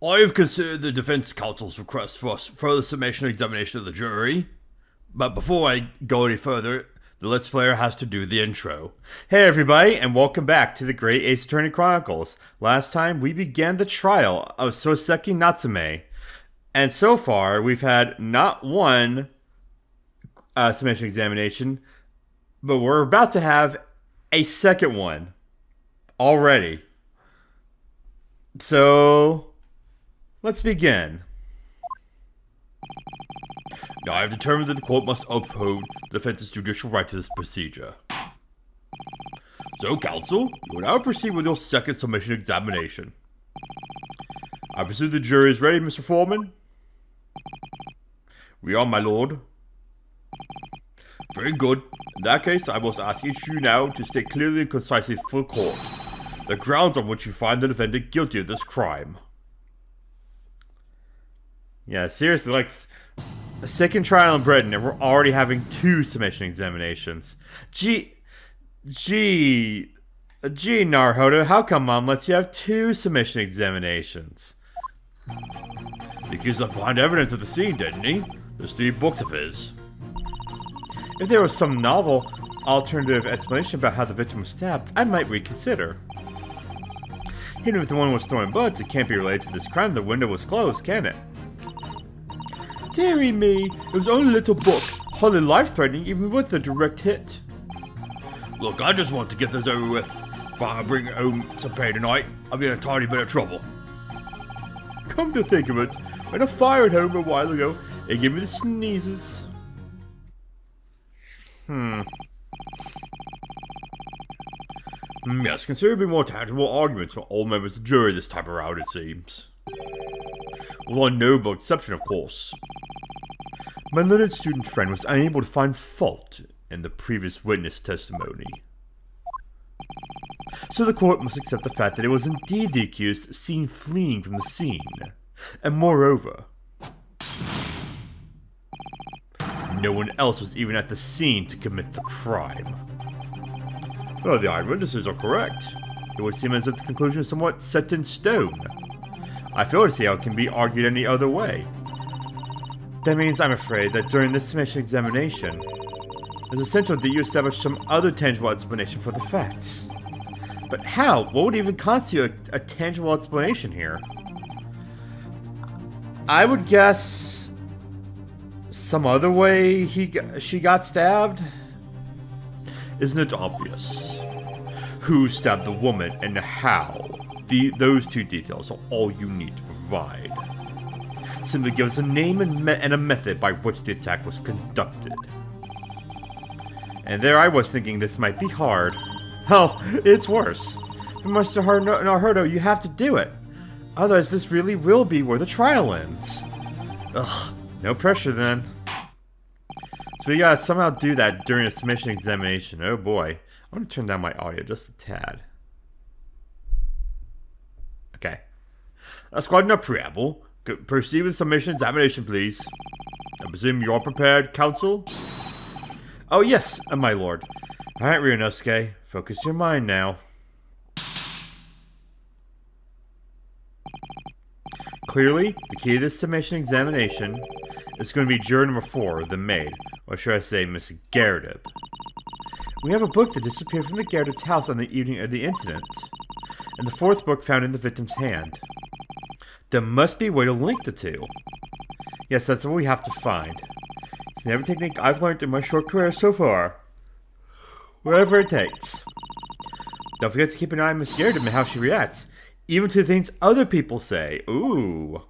I have considered the defense counsel's request for further summation and examination of the jury. But before I go any further, the Let's Player has to do the intro. Hey everybody, and welcome back to the Great Ace Attorney Chronicles. Last time, we began the trial of Soseki Natsume. And so far, we've had not one summation examination, but we're about to have a second one already. So, let's begin. Now, I have determined that the court must uphold the defense's judicial right to this procedure. So, counsel, you will now proceed with your second submission examination. I presume the jury is ready, Mr. Foreman? We are, my lord. Very good. In that case, I must ask each of you now to state clearly and concisely for the court the grounds on which you find the defendant guilty of this crime. Yeah, seriously, like, a second trial in Britain, and we're already having two submission examinations. Gee, Naruhodo, how come Mom lets you have two submission examinations? Because left behind evidence at the scene, didn't he? There's 3 books of his. If there was some novel, alternative explanation about how the victim was stabbed, I might reconsider. Even if the one was throwing bullets, it can't be related to this crime. The window was closed, can it? Dearie me, it was only a little book, hardly life-threatening even with a direct hit. Look, I just want to get this over with. If I bring home some pay tonight, I'll be in a tiny bit of trouble. Come to think of it, when I fired home a while ago, it gave me the sneezes. Yes, considerably more tangible arguments for all members of the jury this time around, it seems. With one notable exception, of course. My learned student friend was unable to find fault in the previous witness testimony. So the court must accept the fact that it was indeed the accused seen fleeing from the scene. And moreover, no one else was even at the scene to commit the crime. Well, the eyewitnesses are correct. It would seem as if the conclusion is somewhat set in stone. I fail to see how it can be argued any other way. That means, I'm afraid, that during this submission examination, it's essential that you establish some other tangible explanation for the facts. But how? What would even constitute a tangible explanation here? I would guess some other way she got stabbed? Isn't it obvious? Who stabbed the woman and how? Those 2 details are all you need to provide. Simply give us a name and a method by which the attack was conducted. And there I was thinking this might be hard. Oh, it's worse. But Mr. Naruhodo, you have to do it. Otherwise, this really will be where the trial ends. Ugh, no pressure then. So we gotta somehow do that during a submission examination. Oh boy. I'm gonna turn down my audio just a tad. Okay. That's quite enough preamble. Proceed with submission examination, please. I presume you're prepared, counsel? Oh yes, my lord. Alright, Ryunosuke. Focus your mind now. Clearly, the key to this submission examination is going to be juror number 4, the maid. Or should I say, Miss Garrett. We have a book that disappeared from the Garrett's house on the evening of the incident, and the 4th book found in the victim's hand. There must be a way to link the 2. Yes, that's what we have to find. It's never a technique I've learned in my short career so far. Whatever it takes. Don't forget to keep an eye on Miss Garrett and how she reacts, even to things other people say. Ooh.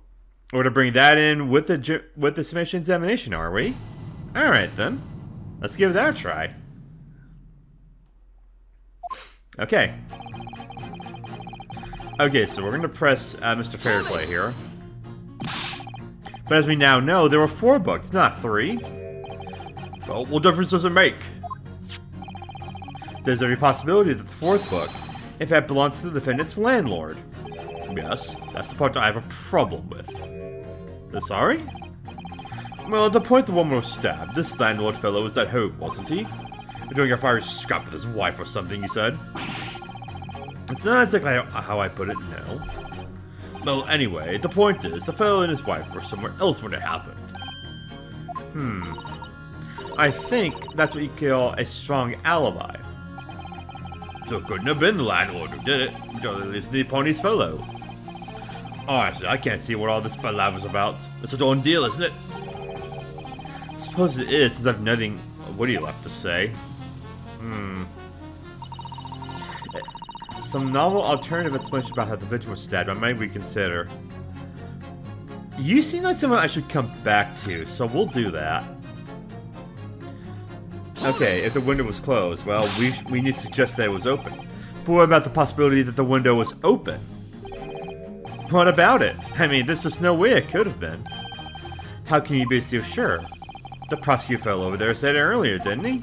We're to bring that in with the submission examination, are we? Alright then. Let's give that a try. Okay. Okay, so we're going to press Mr. Fairplay here. But as we now know, there were 4 books, not 3. Well, what difference does it make? There's every possibility that the 4th book, in fact, belongs to the defendant's landlord. Yes, that's the part I have a problem with. Sorry? Well, at the point the woman was stabbed, this landlord fellow was at home, wasn't he? Doing a fiery scrap with his wife or something, you said? It's not exactly how I put it, no. Well, anyway, the point is, the fellow and his wife were somewhere else when it happened. I think that's what you call a strong alibi. So it couldn't have been the landlord who did it, which other is the pony's fellow. Honestly, I can't see what all this palaver's about. It's a done deal, isn't it? I suppose it is, since I've nothing witty left to say. Some novel alternative explanation about how the victim was stabbed I might reconsider. You seem like someone I should come back to, so we'll do that. Okay, if the window was closed, well, we need to suggest that it was open. But what about the possibility that the window was open? What about it? I mean, there's just no way it could have been. How can you be so sure? The prosecutor fellow over there said it earlier, didn't he?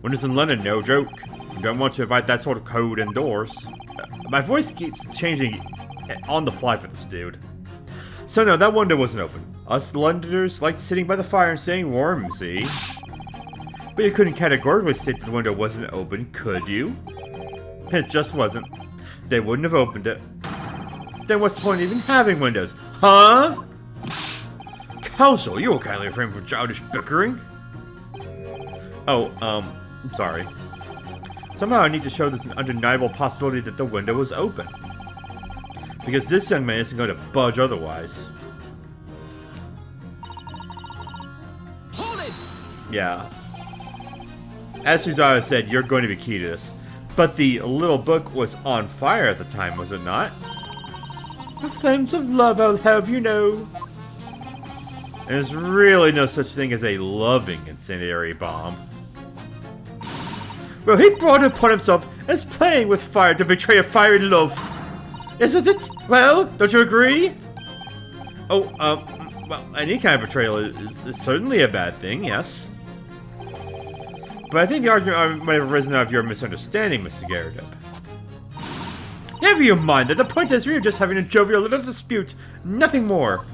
Windows in London, no joke. You don't want to invite that sort of code indoors. My voice keeps changing on the fly for this dude. So no, that window wasn't open. Us Londoners liked sitting by the fire and staying warm, see? But you couldn't categorically state that the window wasn't open, could you? It just wasn't. They wouldn't have opened it. Then what's the point of even having windows? Huh? Counsel, you will kindly refrain from childish bickering. Oh, I'm sorry. Somehow I need to show there's an undeniable possibility that the window was open. Because this young man isn't going to budge otherwise. Hold it! Yeah. As Susanna said, you're going to be key to this. But the little book was on fire at the time, was it not? The flames of love, I'll have you know. And there's really no such thing as a loving incendiary bomb. Well, he brought it upon himself as playing with fire to betray a fiery love. Isn't it? Well, don't you agree? Oh, well, any kind of betrayal is certainly a bad thing, yes. But I think the argument might have arisen out of your misunderstanding, Mr. Garrett. Never you mind that. The point is we are just having a jovial little dispute. Nothing more.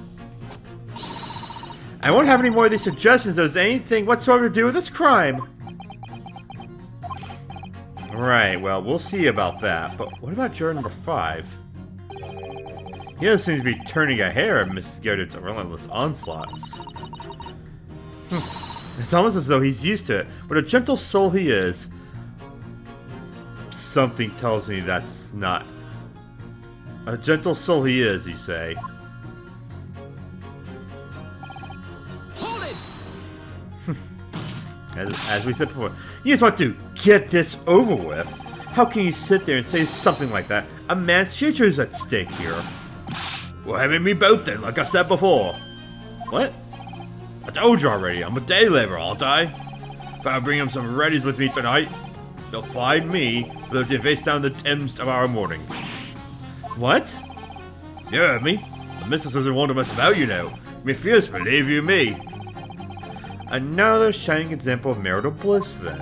I won't have any more of these suggestions that has anything whatsoever to do with this crime. Right, well, we'll see about that. But what about juror number 5? He doesn't seem to be turning a hair at Mrs. Garrett's relentless onslaughts. It's almost as though he's used to it. What a gentle soul he is. Something tells me that's not... A gentle soul he is, you say. Hold it! As we said before, you just want to get this over with. How can you sit there and say something like that? A man's future is at stake here. Well, having me both then, like I said before. What? I told you already, I'm a day laborer, aren't I? If I bring him some readies with me tonight, they'll find me floating face down the Thames tomorrow morning. What? You heard me. The missus doesn't want to mess about, you know. Me fears, believe you me. Another shining example of marital bliss, then.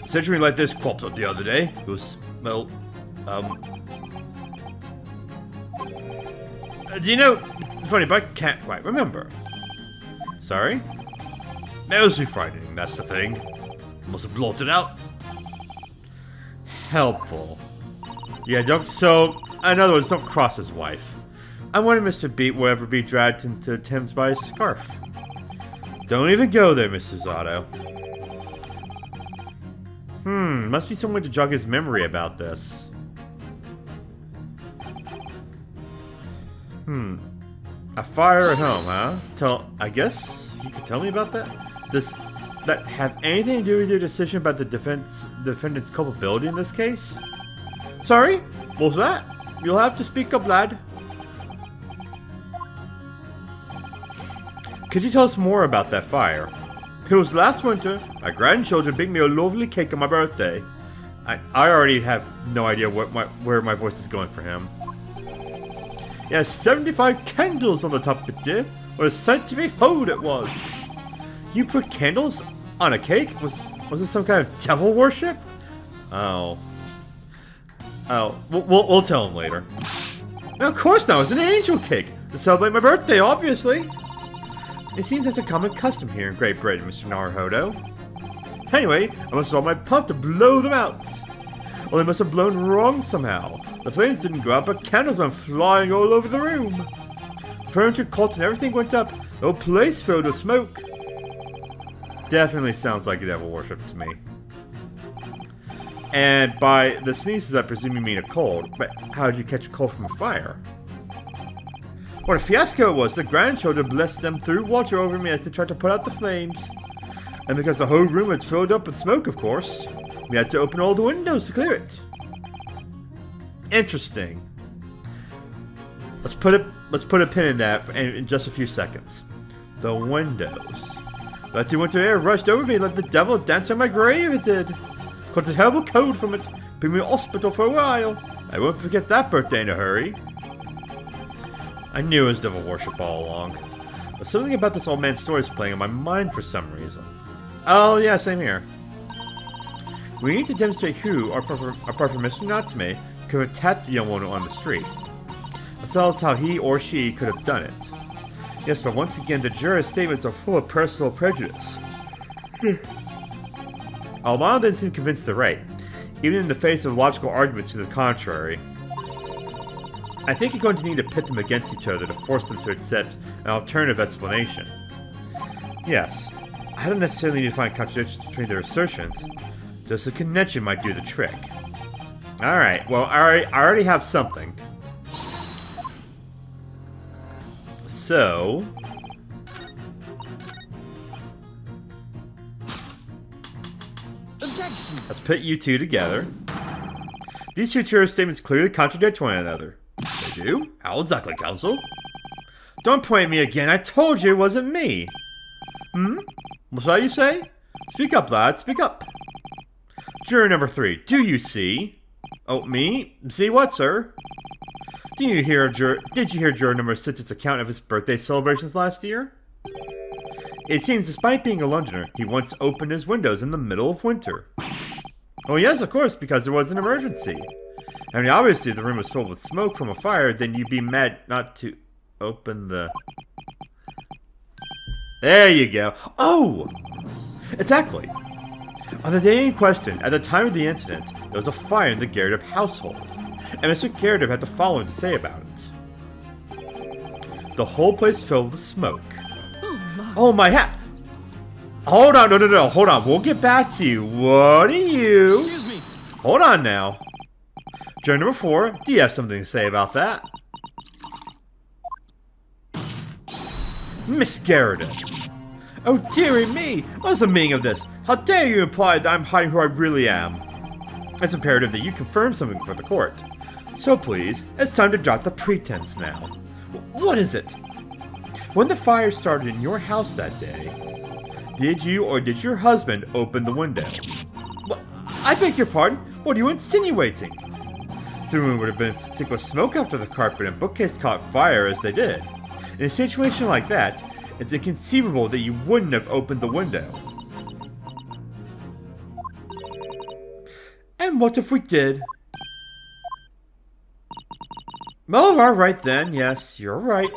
Situation like this cropped up the other day. It was, well, do you know, it's funny, but I can't quite remember. Sorry? mostly frightening, that's the thing. Must have blotted out. Helpful. Yeah, so, in other words, don't cross his wife. I wanted Mr. Beate will ever be dragged into the Thames by his scarf. Don't even go there, Mrs. Otto. Must be some way to jog his memory about this. A fire at home, huh? I guess you could tell me about that? Does that have anything to do with your decision about the defendant's culpability in this case? Sorry? What's that? You'll have to speak up, lad. Could you tell us more about that fire? It was last winter. My grandchildren baked me a lovely cake on my birthday. I already have no idea where my voice is going for him. Yeah, 75 candles on the top of it, dear. What a sight to behold it was. You put candles on a cake? Was it some kind of devil worship? Oh. We'll tell him later. Now, of course not. It was an angel cake to celebrate my birthday, obviously. It seems that's a common custom here in Great Britain, Mr. Naruhodo. Anyway, I must have all my puff to blow them out. Well, they must have blown wrong somehow. The flames didn't go out, but candles went flying all over the room. The furniture caught and everything went up. The whole place filled with smoke. Definitely sounds like devil worship to me. And by the sneezes, I presume you mean a cold. But how did you catch a cold from a fire? What a fiasco it was. The grandchildren blessed them threw water over me as they tried to put out the flames. And because the whole room was filled up with smoke, of course, we had to open all the windows to clear it. Interesting. Let's put a pin in that in just a few seconds. The windows. Let the winter air rushed over me like the devil danced on my grave, it did. Caught a terrible cold from it. Put me in the hospital for a while. I won't forget that birthday in a hurry. I knew it was devil worship all along. But something about this old man's story is playing on my mind for some reason. Oh yeah, same here. We need to demonstrate who, apart from Mr. Natsume, could have attacked the young woman on the street. As well as how he or she could have done it. Yes, but once again, the jurors' statements are full of personal prejudice. Almano didn't seem convinced they're right, even in the face of logical arguments to the contrary. I think you're going to need to pit them against each other to force them to accept an alternative explanation. Yes, I don't necessarily need to find contradictions between their assertions, just a connection might do the trick. Alright, well, I already have something. So... Objection! let's put you two together. These two juror statements clearly contradict one another. They do? How exactly, counsel? Don't point at me again, I told you it wasn't me! What shall you say? Speak up, lad, speak up. Juror number 3, do you see? Oh, me? See what, sir? Did you hear juror number 6's account of his birthday celebrations last year? It seems despite being a Londoner, he once opened his windows in the middle of winter. Oh yes, of course, because there was an emergency. I mean, obviously if the room was filled with smoke from a fire, then you'd be mad not to open the... There you go. Oh! Exactly. On the day in question, at the time of the incident, there was a fire in the Garrett household, and Mr. Garrett had the following to say about it. The whole place filled with smoke. Oh my hat! Hold on, no, hold on, we'll get back to you. What are you? Excuse me! Hold on now. Juror number 4, do you have something to say about that? Miss Garrett. Oh dearie me! What's the meaning of this? How dare you imply that I'm hiding who I really am? It's imperative that you confirm something for the court. So please, it's time to drop the pretense now. What is it? When the fire started in your house that day, did you or did your husband open the window? Well, I beg your pardon? What are you insinuating? The room would have been thick with smoke after the carpet and bookcase caught fire as they did. In a situation like that, it's inconceivable that you wouldn't have opened the window. And what if we did? Well, alright then, yes, you're right.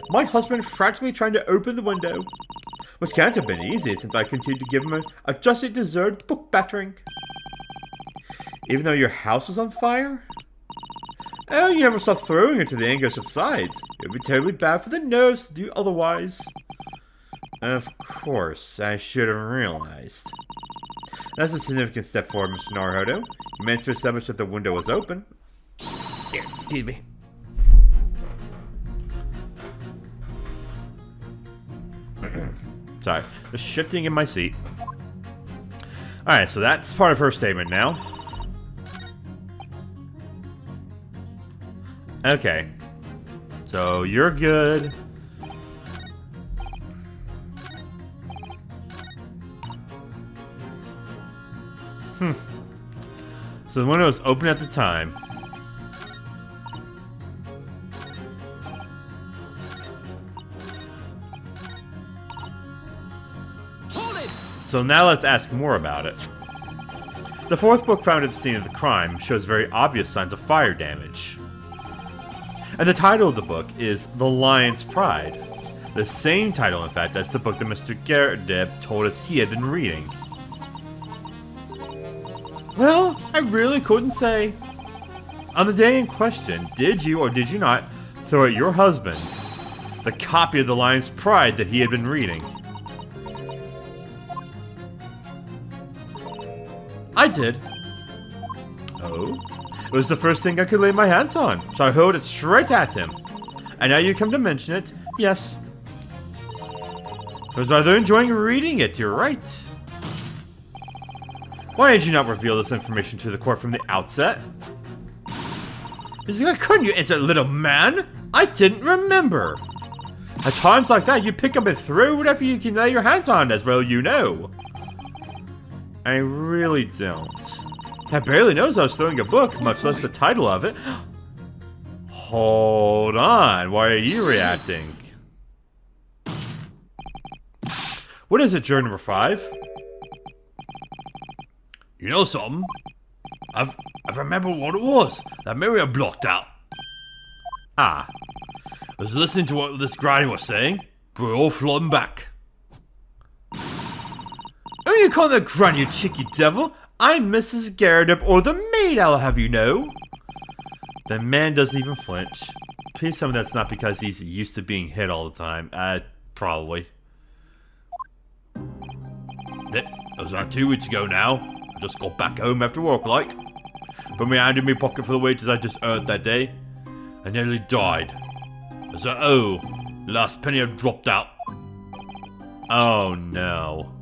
My husband frantically trying to open the window, which can't have been easy since I continued to give him a justly deserved book battering. Even though your house was on fire? Oh, you never stop throwing it till the anger subsides. It would be terribly bad for the nerves to do otherwise. Of course, I should have realized. That's a significant step forward, Mr. Naruhodo. You managed to establish that the window was open. Here, excuse me. Sorry, just shifting in my seat. Alright, so that's part of her statement now. Okay. So, you're good. So the window was open at the time. Hold it! So now let's ask more about it. The fourth book found at the scene of the crime shows very obvious signs of fire damage. And the title of the book is The Lion's Pride. The same title, in fact, as the book that Mr. Garrett told us he had been reading. Well, I really couldn't say. On the day in question, did you or did you not throw at your husband the copy of The Lion's Pride that he had been reading? I did. Oh? It was the first thing I could lay my hands on, so I hurled it straight at him. And now you come to mention it, yes. I was rather enjoying reading it, you're right. Why did you not reveal this information to the court from the outset? Couldn't you, it's a little man? I didn't remember. At times like that, you pick up and throw whatever you can lay your hands on, as well you know. I really don't. I barely knows I was throwing a book, much less the title of it. Hold on, why are you reacting? What is it, juror number 5? You know something? I've remembered what it was that Miriam blocked out. Ah. I was listening to what this granny was saying, but we're all flooding back. Who you calling a granny, you cheeky devil? I'm Mrs. Garrett, or the maid, I'll have you know. The man doesn't even flinch. Please tell me that's not because he's used to being hit all the time. Probably. That was about 2 weeks ago now. I just got back home after work, like. Put my hand in my pocket for the wages I just earned that day. I nearly died. I said, oh, last penny had dropped out. Oh no.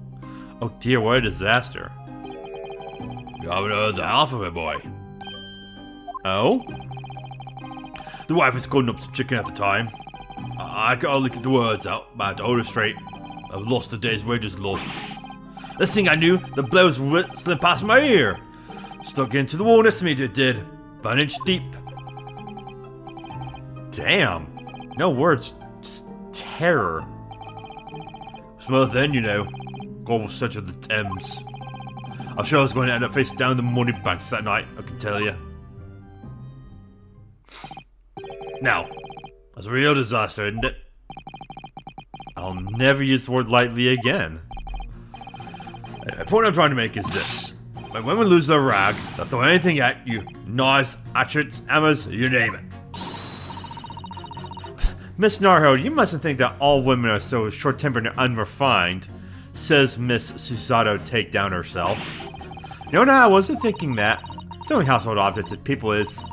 Oh dear, what a disaster. You haven't heard the half of it, boy. Oh? The wife was cutting up some chicken at the time. I could only get the words out, but I told her straight. I've lost a day's wages, love. This thing I knew, the blow was whistling past my ear. Stuck into the wall next to me, it did. About an inch deep. Damn. No words, just terror. Smell then, you know. God was such of the Thames. I'm sure I was going to end up face down in the money banks that night, I can tell you. Now, that's a real disaster, isn't it? I'll never use the word lightly again. The point I'm trying to make is this. When women lose their rag, they'll throw anything at you. Knives, hatchets, hammers, you name it. Miss Narho, you mustn't think that all women are so short-tempered and unrefined, says Miss Susato Takedown herself. No, I wasn't thinking that. Throwing household objects at people is,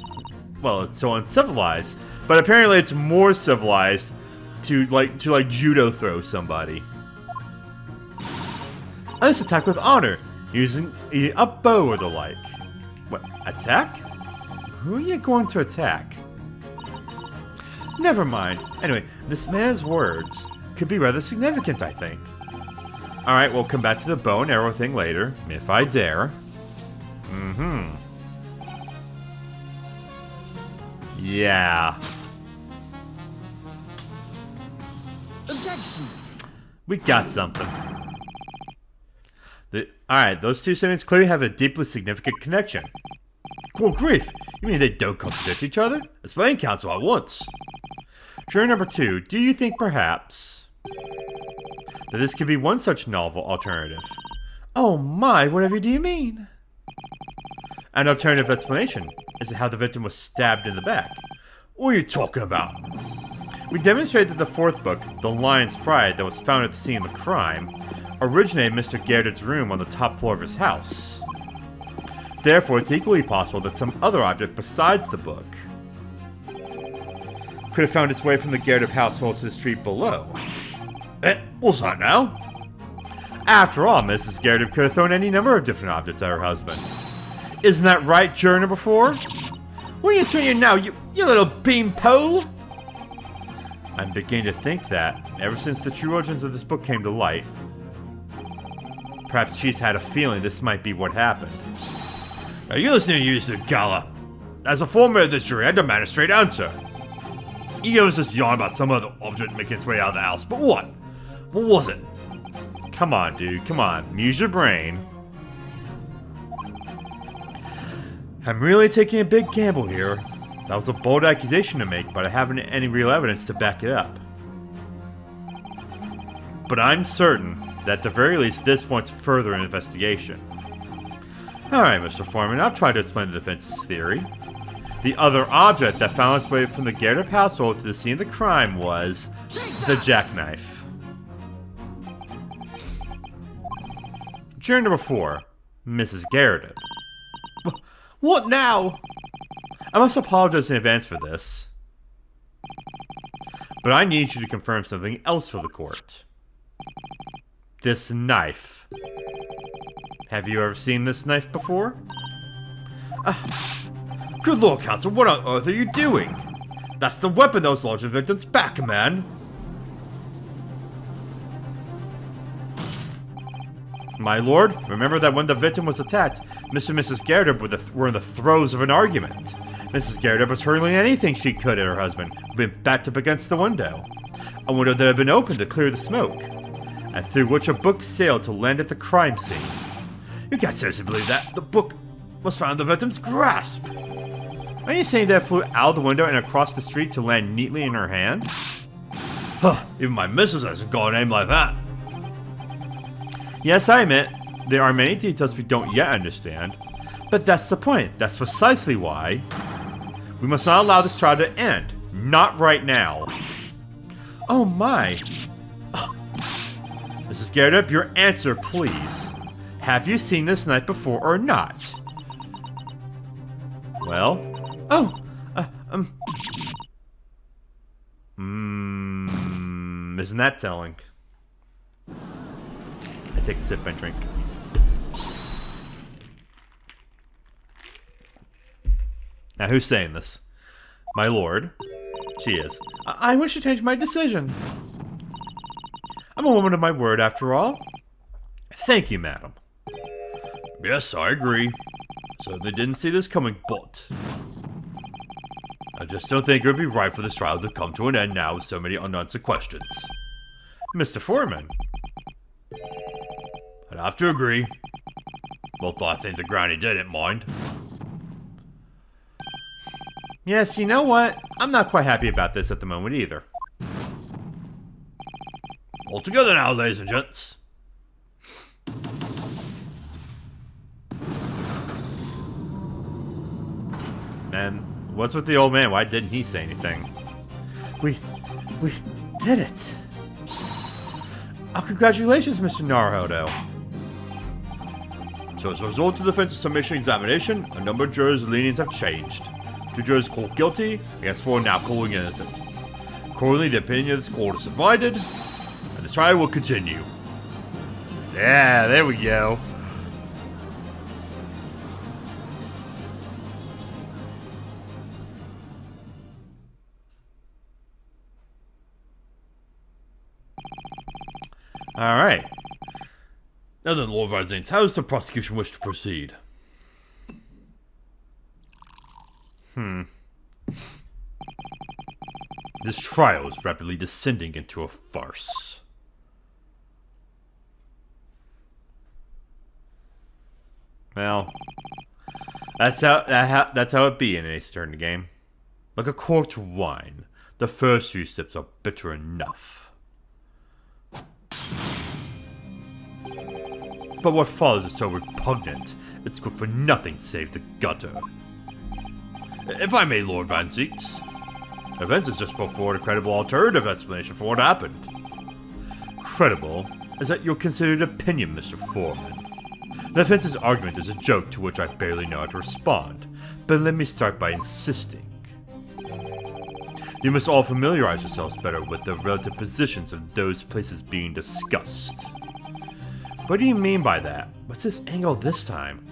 well, it's so uncivilized. But apparently it's more civilized to judo throw somebody. Let's attack with honor, using a bow or the like. What, attack? Who are you going to attack? Never mind. Anyway, this man's words could be rather significant, I think. Alright, we'll come back to the bow and arrow thing later, if I dare. Yeah. Objection! We got something. Alright, those two sentences clearly have a deeply significant connection. Good grief! You mean they don't contradict each other? Explain, counsel, at once. Juror number 2, do you think perhaps that this could be one such novel alternative? Oh my, whatever do you mean? An alternative explanation is how the victim was stabbed in the back. What are you talking about? We demonstrated that the fourth book, The Lion's Pride, that was found at the scene of the crime, originated in Mr. Garrett's room on the top floor of his house. Therefore, it's equally possible that some other object besides the book could have found its way from the Garrett household to the street below. What's that now? After all, Mrs. Garrett could have thrown any number of different objects at her husband. Isn't that right, juror number 4? What are you swinging now, you little beanpole? I'm beginning to think that, ever since the true origins of this book came to light, perhaps she's had a feeling this might be what happened. Now you listening to you, Mr. Gala. As a former of this jury, I demand a straight answer. You gave us this yarn about some other object making its way out of the house, but what? What was it? Come on, dude, come on. Use your brain. I'm really taking a big gamble here. That was a bold accusation to make, but I haven't any real evidence to back it up. But I'm certain that at the very least this wants further investigation. Alright, Mr. Foreman, I'll try to explain the defense's theory. The other object that found its way from the Gerda household to the scene of the crime was the jackknife. Juror number 4, Mrs. Gerda. What now? I must apologize in advance for this, but I need you to confirm something else for the court. This knife. Have you ever seen this knife before? Good Lord, Counsel, what on earth are you doing? That's the weapon that was launched at the victim's back, man. My lord, remember that when the victim was attacked, Mr. and Mrs. Gerda were in the throes of an argument. Mrs. Gerda was hurling anything she could at her husband, who had been backed up against the window. A window that had been opened to clear the smoke, and through which a book sailed to land at the crime scene. You can't seriously believe that. The book was found in the victim's grasp. Are you saying that it flew out of the window and across the street to land neatly in her hand? Huh, even my missus hasn't got an aim like that. Yes, I admit, there are many details we don't yet understand, but that's the point. That's precisely why we must not allow this trial to end. Not right now. Oh my. Mrs. Gerda, your answer, please. Have you seen this knife before or not? Well? Isn't that telling? I take a sip and drink. Now, who's saying this? My lord. She is. I wish to change my decision. I'm a woman of my word, after all. Thank you, madam. Yes, I agree. So they didn't see this coming, but I just don't think it would be right for this trial to come to an end now with so many unanswered questions. Mr. Foreman. I'd have to agree. Although I think the granny didn't mind. Yes, you know what? I'm not quite happy about this at the moment either. All together now, ladies and gents. And what's with the old man? Why didn't he say anything? We did it. Oh, congratulations, Mr. Naruhodo. So as a result of the defense's submission examination, a number of jurors' leanings have changed. 2 jurors called guilty, against 4 now calling innocent. Accordingly, the opinion of this court is divided, and the trial will continue. Yeah, there we go. Alright. Now then, Lord Van Zanes, how does the prosecution wish to proceed? This trial is rapidly descending into a farce. Well, that's how it be in an Ace Attorney game. Like a corked wine, the first few sips are bitter enough. But what follows is so repugnant, it's good for nothing save the gutter. If I may, Lord Van Zeeks, events has just put forward a credible alternative explanation for what happened. Credible is that your considered opinion, Mr. Foreman. The defense's argument is a joke to which I barely know how to respond, but let me start by insisting. You must all familiarize yourselves better with the relative positions of those places being discussed. What do you mean by that? What's this angle this time?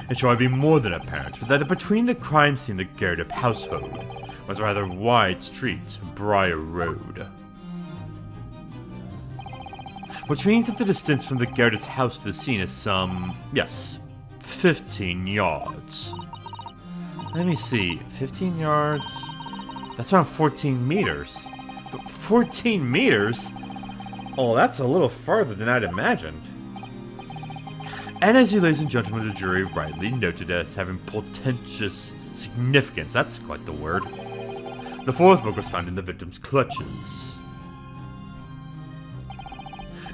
It shall be more than apparent that between the crime scene and the Gerda household was a rather wide street, Briar Road. Which means that the distance from the Gerda's house to the scene is some, 15 yards. Let me see, 15 yards? That's around 14 meters. 14 meters? Oh, that's a little farther than I'd imagined. And as you ladies and gentlemen of the jury rightly noted as having portentous significance, that's quite the word, the 4th book was found in the victim's clutches.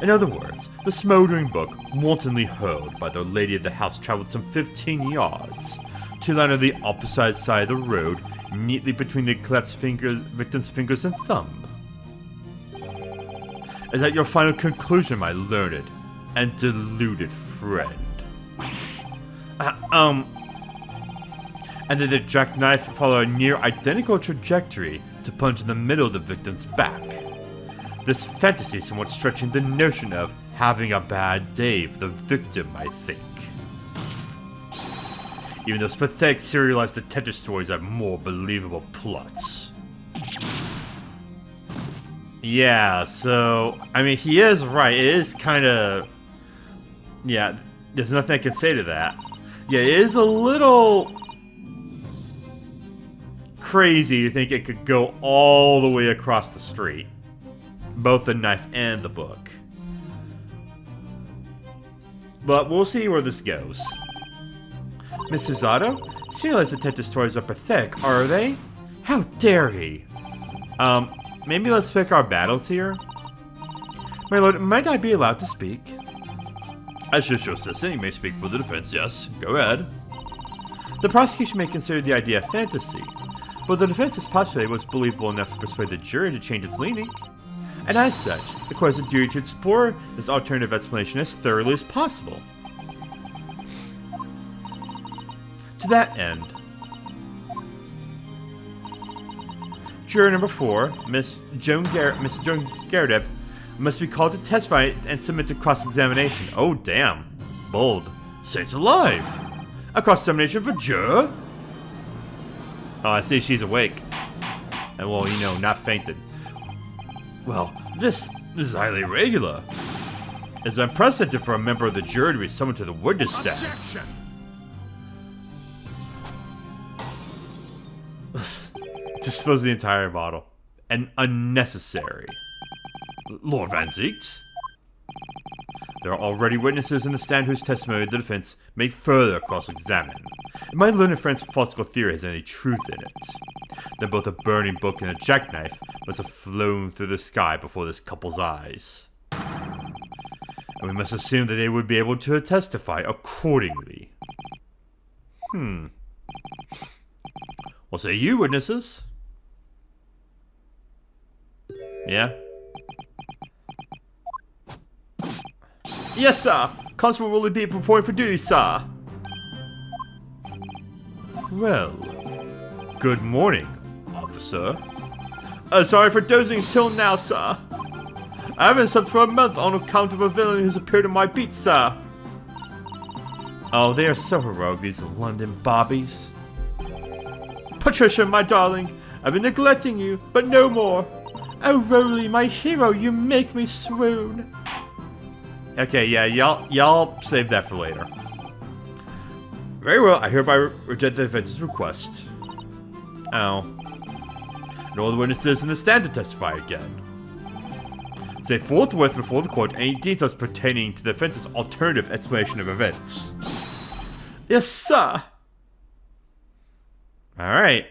In other words, the smoldering book, wantonly hurled by the lady of the house, traveled some 15 yards to land on the opposite side of the road, neatly between the collapsed victim's fingers and thumb. Is that your final conclusion, my learned and deluded friend? And did the jackknife follow a near identical trajectory to plunge in the middle of the victim's back? This fantasy somewhat stretching the notion of having a bad day for the victim, I think. Even those pathetic serialized detective stories have more believable plots. Yeah, so, I mean, he is right. It is kind of... Yeah, there's nothing I can say to that. Yeah, it is a little... crazy to think it could go all the way across the street. Both the knife and the book. But we'll see where this goes. Mr. Zato? Serialized detective stories are pathetic, are they? How dare he? Maybe let's pick our battles here? My lord, might I be allowed to speak? As your assistant, you may speak for the defense, yes. Go ahead. The prosecution may consider the idea a fantasy, but the defense's postulate was believable enough to persuade the jury to change its leaning. And as such, the court has a duty to explore this alternative explanation as thoroughly as possible. To that end, juror number 4, Miss Joan Garrett, must be called to testify and submit to cross-examination. Oh, damn. Bold. Saints alive! A cross-examination for juror? Oh, I see she's awake. And, well, you know, not fainted. Well, this is highly irregular. It's unprecedented for a member of the jury to be summoned to the witness stand. Objection! Dispose of the entire bottle. And unnecessary. Lord Van Zieks? There are already witnesses in the stand whose testimony the defense may further cross-examine. And my learned friend's farcical theory has any truth in it. Then both a burning book and a jackknife must have flown through the sky before this couple's eyes. And we must assume that they would be able to testify accordingly. What say you, witnesses? Yeah? Yes, sir! Constable Roly Beate reporting for duty, sir! Well, good morning, officer. Sorry for dozing until now, sir. I haven't slept for a month on account of a villain who's appeared in my beat, sir. Oh, they are so heroic, these London bobbies. Patricia, my darling, I've been neglecting you, but no more. Oh, Roly, my hero, you make me swoon. Okay, yeah, y'all save that for later. Very well, I hereby reject the defense's request. Oh. And all the witnesses in the stand to testify again. Say forthwith before the court any details pertaining to the defense's alternative explanation of events. Yes, sir. Alright.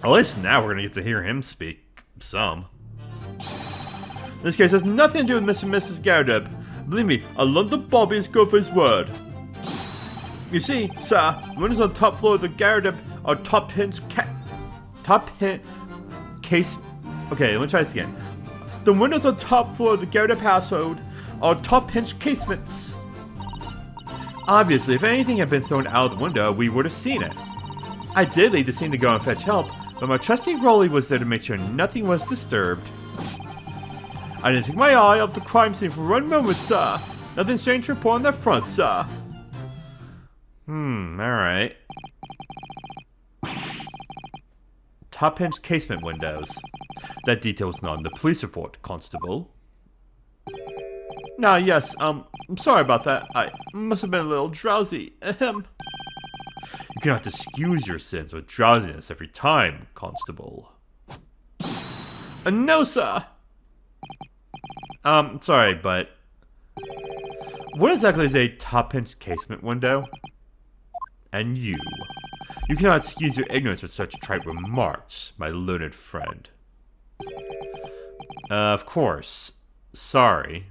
At least now we're gonna get to hear him speak some. This case has nothing to do with Mr. and Mrs. Garrett. Believe me, a London Bobby is good for his word. You see, sir, the windows on the top floor of the Garrett are case. Okay, let me try this again. The windows on top floor of the Garrett household are top-hinge casements. Obviously, if anything had been thrown out of the window, we would have seen it. I did leave the scene to go and fetch help, but my trusty Roly was there to make sure nothing was disturbed. I didn't take my eye off the crime scene for 1 moment, sir. Nothing strange to report on that front, sir. Alright. Top-hinge casement windows. That detail was not in the police report, Constable. Nah, yes, I'm sorry about that. I must have been a little drowsy. Ahem. You cannot excuse your sins with drowsiness every time, Constable. No, sir. Sorry, but what exactly is a top-hinge casement window? And you cannot excuse your ignorance with such trite remarks, my learned friend. Of course. Sorry.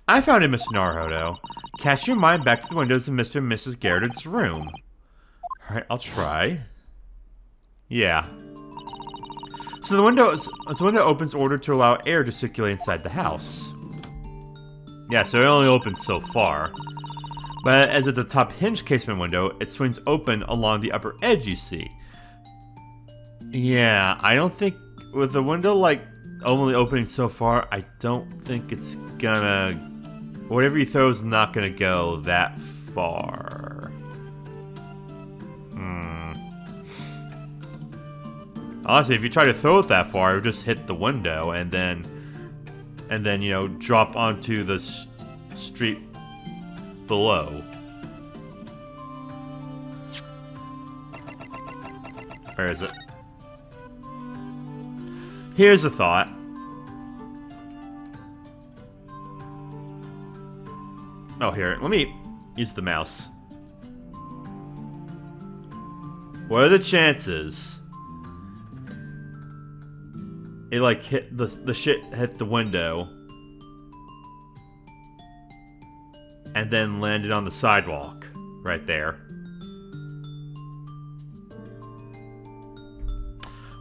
I found it, Mr. Naruhodo. Cast your mind back to the windows of Mr. and Mrs. Garrett's room. Alright, I'll try. Yeah. So the window opens in order to allow air to circulate inside the house. Yeah, so it only opens so far. But as it's a top hinge casement window, it swings open along the upper edge, you see. Yeah, I don't think... With the window, like, only opening so far, I don't think it's gonna... Whatever you throw is not gonna go that far. Honestly, if you try to throw it that far, it would just hit the window and then, you know, drop onto the street below. Where is it? Here's a thought. Oh, here. Let me use the mouse. What are the chances it, like, hit the shit hit the window and then landed on the sidewalk right there?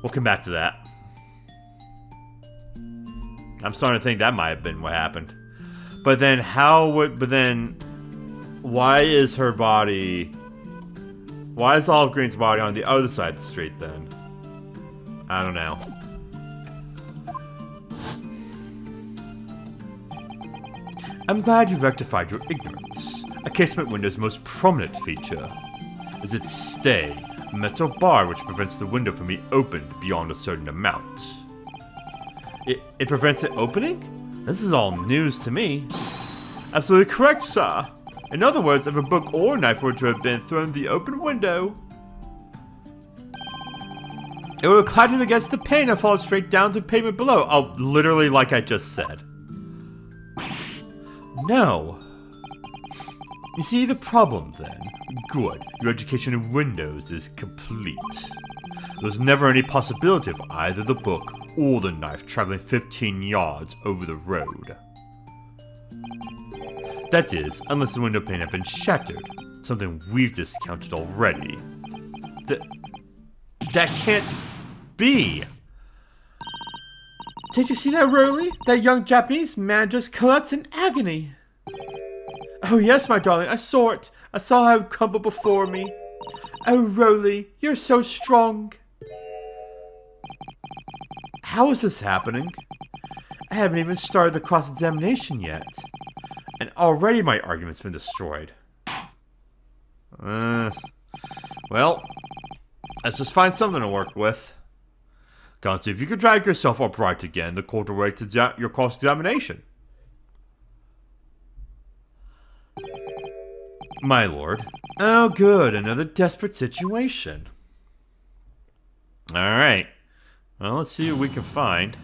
We'll come back to that. I'm starting to think that might have been what happened. But then why is her body... Why is Olive Green's body on the other side of the street then? I don't know. I'm glad you rectified your ignorance. A casement window's most prominent feature is its stay, a metal bar which prevents the window from being opened beyond a certain amount. It prevents it opening? This is all news to me. Absolutely correct, sir. In other words, if a book or a knife were to have been thrown in the open window, it would have clattered against the pane and fallen straight down to the pavement below. Oh, literally like I just said. No. You see the problem then? Good. Your education in windows is complete. There's never any possibility of either the book or the knife traveling 15 yards over the road. That is, unless the window pane had been shattered, something we've discounted already. That can't be! Did you see that, Roly? That young Japanese man just collapsed in agony. Oh yes, my darling, I saw it. I saw him crumble before me. Oh, Roly, you're so strong. How is this happening? I haven't even started the cross-examination yet. And already my argument's been destroyed. Well, let's just find something to work with. Can't see if you could drag yourself upright again, the court will wait your cross-examination. My lord. Oh, good. Another desperate situation. Alright. Well, let's see what we can find.